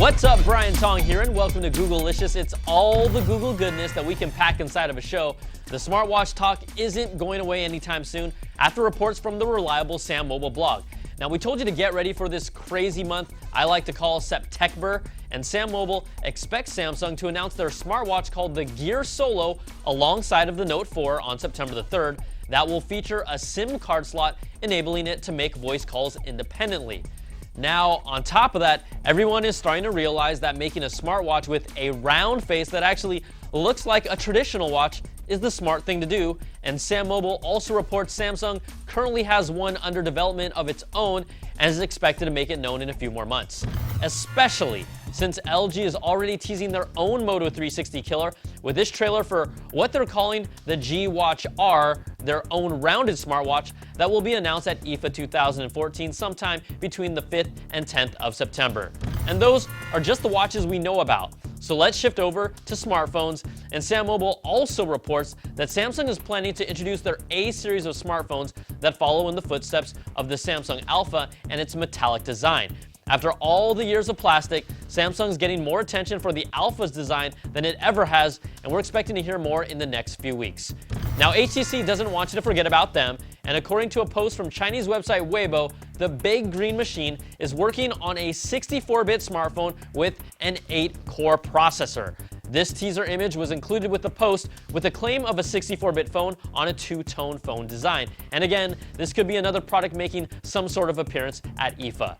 What's up, Brian Tong here, and welcome to Googlicious. It's all the Google goodness that we can pack inside of a show. The smartwatch talk isn't going away anytime soon after reports from the reliable Sam Mobile blog. Now, we told you to get ready for this crazy month I like to call September, and Sam Mobile expects Samsung to announce their smartwatch called the Gear Solo alongside of the Note 4 on September the 3rd. That will feature a SIM card slot, enabling it to make voice calls independently. Now, on top of that, everyone is starting to realize that making a smartwatch with a round face that actually looks like a traditional watch is the smart thing to do, and Sam Mobile also reports Samsung currently has one under development of its own and is expected to make it known in a few more months. Especially since LG is already teasing their own Moto 360 killer with this trailer for what they're calling the G Watch R, their own rounded smartwatch that will be announced at IFA 2014 sometime between the 5th and 10th of September. And those are just the watches we know about. So let's shift over to smartphones, and Sam Mobile also reports that Samsung is planning to introduce their A series of smartphones that follow in the footsteps of the Samsung Alpha and its metallic design. After all the years of plastic, Samsung's getting more attention for the Alpha's design than it ever has, and we're expecting to hear more in the next few weeks. Now, HTC doesn't want you to forget about them, and according to a post from Chinese website Weibo, the Big Green Machine is working on a 64-bit smartphone with an 8-core processor. This teaser image was included with the post with a claim of a 64-bit phone on a two-tone phone design. And again, this could be another product making some sort of appearance at IFA.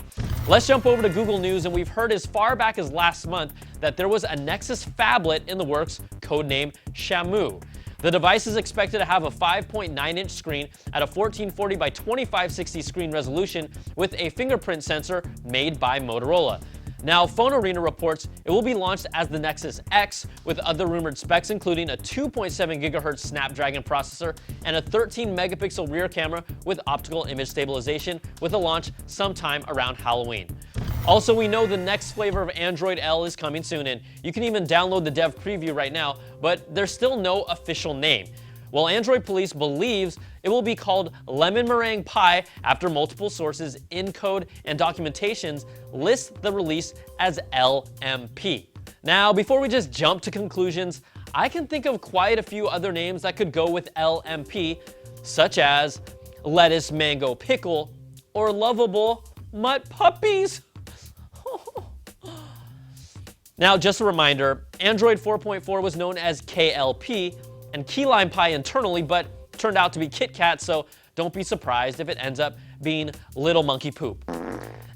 Let's jump over to Google News, and we've heard as far back as last month that there was a Nexus phablet in the works, codenamed Shamu. The device is expected to have a 5.9-inch screen at a 1440 by 2560 screen resolution with a fingerprint sensor made by Motorola. Now, Phone Arena reports it will be launched as the Nexus X with other rumored specs including a 2.7 GHz Snapdragon processor and a 13-megapixel rear camera with optical image stabilization, with a launch sometime around Halloween. Also, we know the next flavor of Android L is coming soon, and you can even download the dev preview right now, but there's still no official name. Well, Android Police believes it will be called Lemon Meringue Pie after multiple sources in code and documentations list the release as LMP. Now, before we just jump to conclusions, I can think of quite a few other names that could go with LMP, such as Lettuce Mango Pickle or Lovable Mutt Puppies. Now, just a reminder, Android 4.4 was known as KLP and Key Lime Pie internally, but turned out to be Kit Kat, so don't be surprised if it ends up being Little Monkey Poop.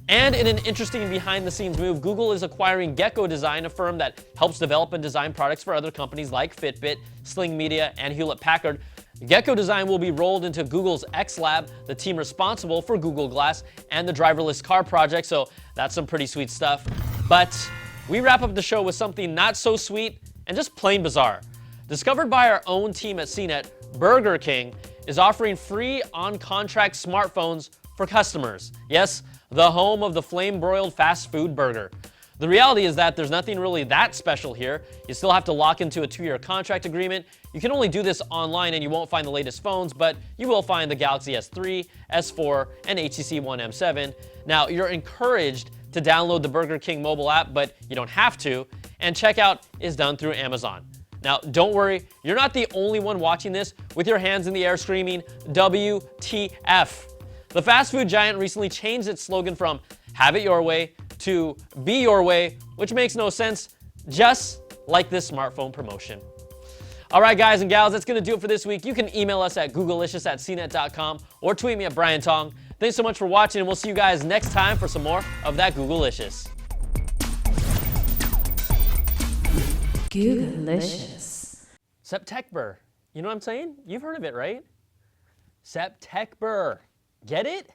And in an interesting behind-the-scenes move, Google is acquiring Gecko Design, a firm that helps develop and design products for other companies like Fitbit, Sling Media, and Hewlett-Packard. Gecko Design will be rolled into Google's X Lab, the team responsible for Google Glass and the driverless car project, so that's some pretty sweet stuff. But we wrap up the show with something not so sweet and just plain bizarre. Discovered by our own team at CNET, Burger King is offering free on-contract smartphones for customers. Yes, the home of the flame-broiled fast food burger. The reality is that there's nothing really that special here. You still have to lock into a 2-year contract agreement. You can only do this online and you won't find the latest phones, but you will find the Galaxy S3, S4, and HTC One M7. Now, you're encouraged to download the Burger King mobile app, but you don't have to, and checkout is done through Amazon. Now, don't worry, you're not the only one watching this with your hands in the air screaming, WTF. The fast food giant recently changed its slogan from have it your way to be your way, which makes no sense, just like this smartphone promotion. All right, guys and gals, that's going to do it for this week. You can email us at googlicious@cnet.com or tweet me at Brian Tong. Thanks so much for watching, and we'll see you guys next time for some more of that Googlicious. Googlicious. September. You know what I'm saying? You've heard of it, right? September. Get it?